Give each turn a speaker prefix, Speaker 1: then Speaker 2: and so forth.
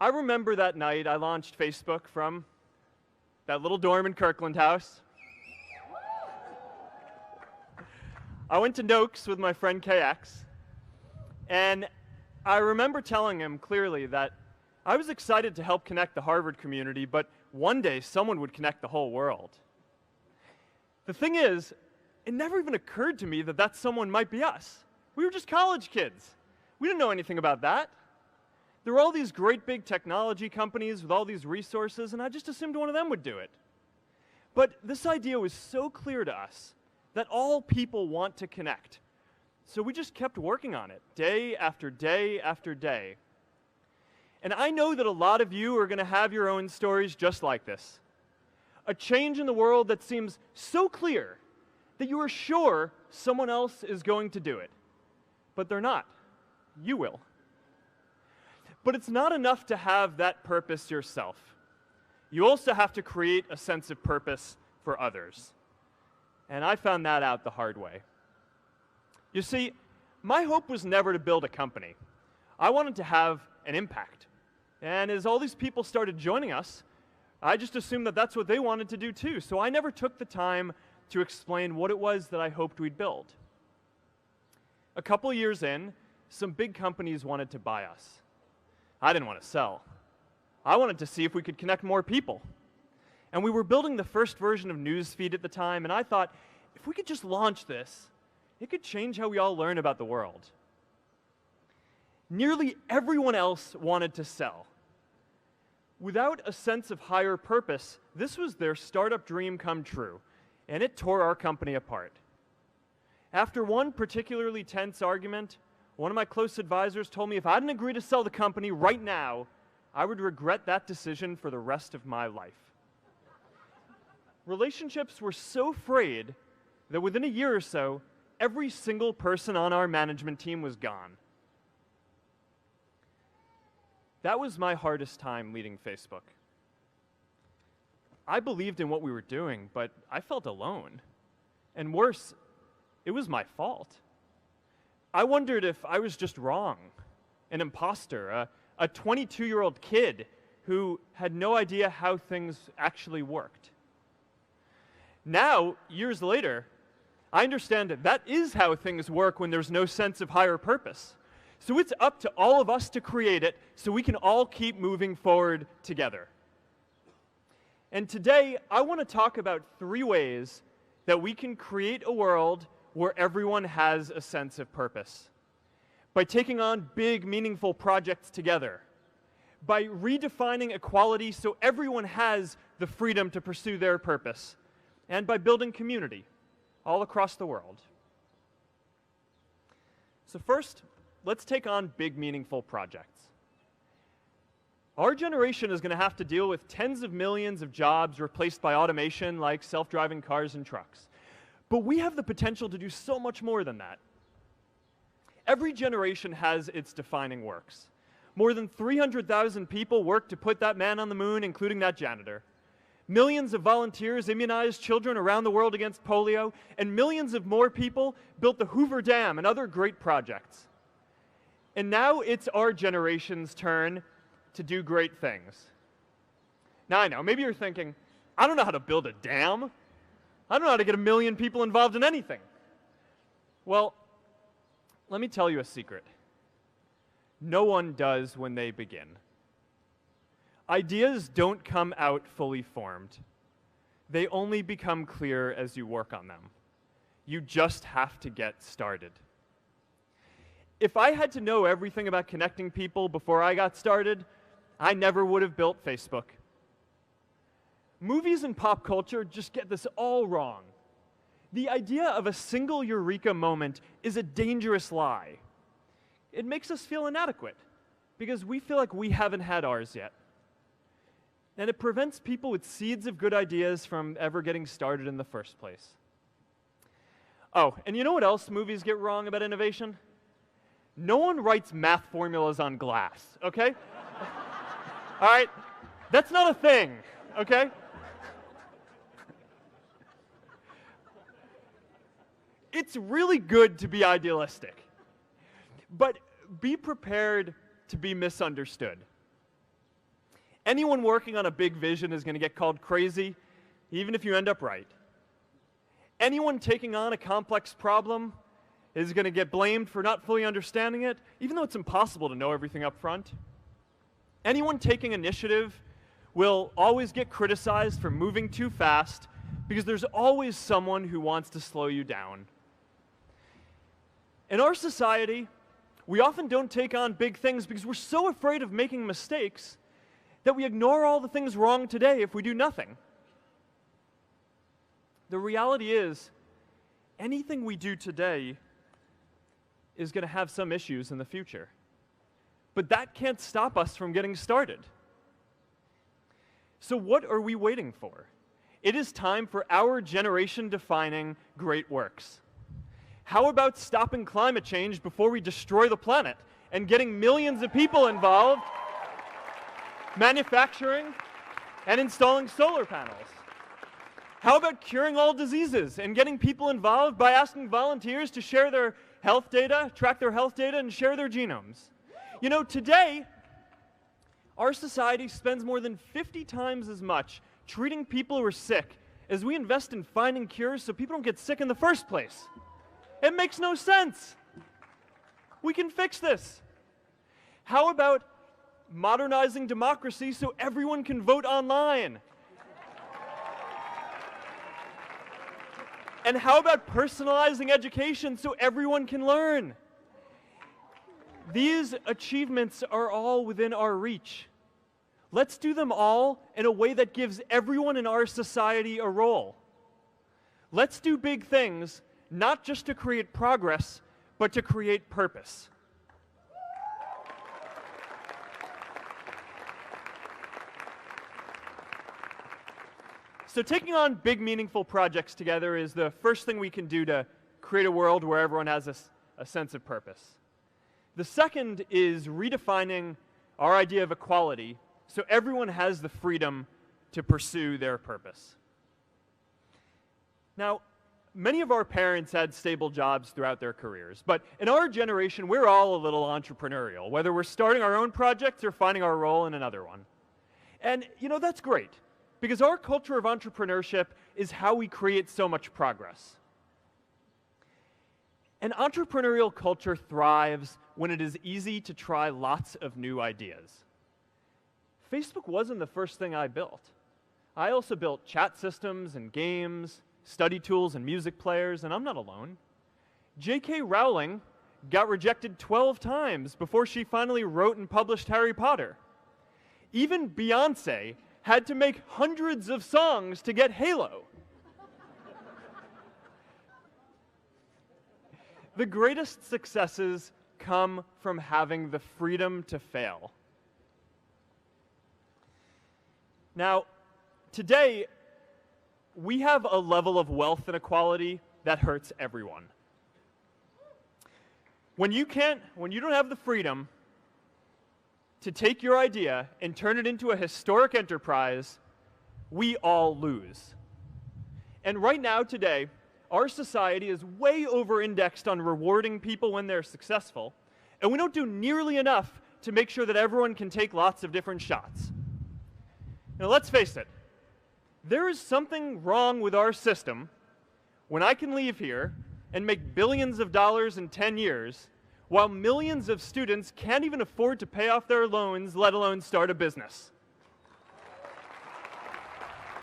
Speaker 1: I remember that night I launched Facebook from that little dorm in Kirkland House. I went to Noakes with my friend KX, and I remember telling him clearly that I was excited to help connect the Harvard community, but one day someone would connect the whole world. The thing is, it never even occurred to me that that someone might be us. We were just college kids. We didn't know anything about that. There were all these great big technology companies with all these resources, and I just assumed one of them would do it. But this idea was so clear to us that all people want to connect. So we just kept working on it, day after day after day. And I know that a lot of you are going to have your own stories just like this. A change in the world that seems so clear that you are sure someone else is going to do it. But they're not. You will. But it's not enough to have that purpose yourself. You also have to create a sense of purpose for others. And I found that out the hard way. You see, my hope was never to build a company. I wanted to have an impact. And as all these people started joining us, I just assumed that that's what they wanted to do too. So I never took the time to explain what it was that I hoped we'd build. A couple years in, some big companies wanted to buy us. I didn't want to sell. I wanted to see if we could connect more people. And we were building the first version of Newsfeed at the time, and I thought, if we could just launch this, it could change how we all learn about the world. Nearly everyone else wanted to sell. Without a sense of higher purpose, this was their startup dream come true, and it tore our company apart. After one particularly tense argument, one of my close advisors told me if I didn't agree to sell the company right now, I would regret that decision for the rest of my life. Relationships were so frayed that within a year or so, every single person on our management team was gone. That was my hardest time leading Facebook. I believed in what we were doing, but I felt alone. And worse, it was my fault. I wondered if I was just wrong, an imposter, a 22-year-old kid who had no idea how things actually worked. Now, years later, I understand that is how things work when there's no sense of higher purpose. So it's up to all of us to create it so we can all keep moving forward together. And today, I want to talk about 3 ways that we can create a world where everyone has a sense of purpose. By taking on big, meaningful projects together. By redefining equality so everyone has the freedom to pursue their purpose. And by building community all across the world. So first, let's take on big, meaningful projects. Our generation is going to have to deal with tens of millions of jobs replaced by automation like self-driving cars and trucks. But we have the potential to do so much more than that. Every generation has its defining works. More than 300,000 people worked to put that man on the moon, including that janitor. Millions of volunteers immunized children around the world against polio, and millions of more people built the Hoover Dam and other great projects. And now it's our generation's turn to do great things. Now I know, maybe you're thinking, I don't know how to build a dam. I don't know how to get 1 million people involved in anything. Well, let me tell you a secret. No one does when they begin. Ideas don't come out fully formed. They only become clear as you work on them. You just have to get started. If I had to know everything about connecting people before I got started, I never would have built Facebook. Movies and pop culture just get this all wrong. The idea of a single eureka moment is a dangerous lie. It makes us feel inadequate because we feel like we haven't had ours yet. And it prevents people with seeds of good ideas from ever getting started in the first place. Oh, and you know what else movies get wrong about innovation? No one writes math formulas on glass, okay? All right? That's not a thing, okay? It's really good to be idealistic, but be prepared to be misunderstood. Anyone working on a big vision is going to get called crazy, even if you end up right. Anyone taking on a complex problem is going to get blamed for not fully understanding it, even though it's impossible to know everything up front. Anyone taking initiative will always get criticized for moving too fast, because there's always someone who wants to slow you down. In our society, we often don't take on big things because we're so afraid of making mistakes that we ignore all the things wrong today if we do nothing. The reality is, anything we do today is going to have some issues in the future. But that can't stop us from getting started. So what are we waiting for? It is time for our generation-defining great works. How about stopping climate change before we destroy the planet and getting millions of people involved, manufacturing and installing solar panels? How about curing all diseases and getting people involved by asking volunteers to share their health data, track their health data, and share their genomes? You know, today, our society spends more than 50 times as much treating people who are sick as we invest in finding cures so people don't get sick in the first place. It makes no sense. We can fix this. How about modernizing democracy so everyone can vote online? And how about personalizing education so everyone can learn? These achievements are all within our reach. Let's do them all in a way that gives everyone in our society a role. Let's do big things, not just to create progress, but to create purpose. So taking on big, meaningful projects together is the first thing we can do to create a world where everyone has a sense of purpose. The second is redefining our idea of equality so everyone has the freedom to pursue their purpose. Now, many of our parents had stable jobs throughout their careers, but in our generation, we're all a little entrepreneurial, whether we're starting our own projects or finding our role in another one. And, you know, that's great, because our culture of entrepreneurship is how we create so much progress. An entrepreneurial culture thrives when it is easy to try lots of new ideas. Facebook wasn't the first thing I built. I also built chat systems and games, study tools and music players, and I'm not alone. J.K. Rowling got rejected 12 times before she finally wrote and published Harry Potter. Even Beyoncé had to make hundreds of songs to get Halo. The greatest successes come from having the freedom to fail. Now, today, we have a level of wealth inequality that hurts everyone. When you don't have the freedom to take your idea and turn it into a historic enterprise, we all lose. And right now, today, our society is way over-indexed on rewarding people when they're successful, and we don't do nearly enough to make sure that everyone can take lots of different shots. Now, let's face it, there is something wrong with our system when I can leave here and make billions of dollars in 10 years, while millions of students can't even afford to pay off their loans, let alone start a business.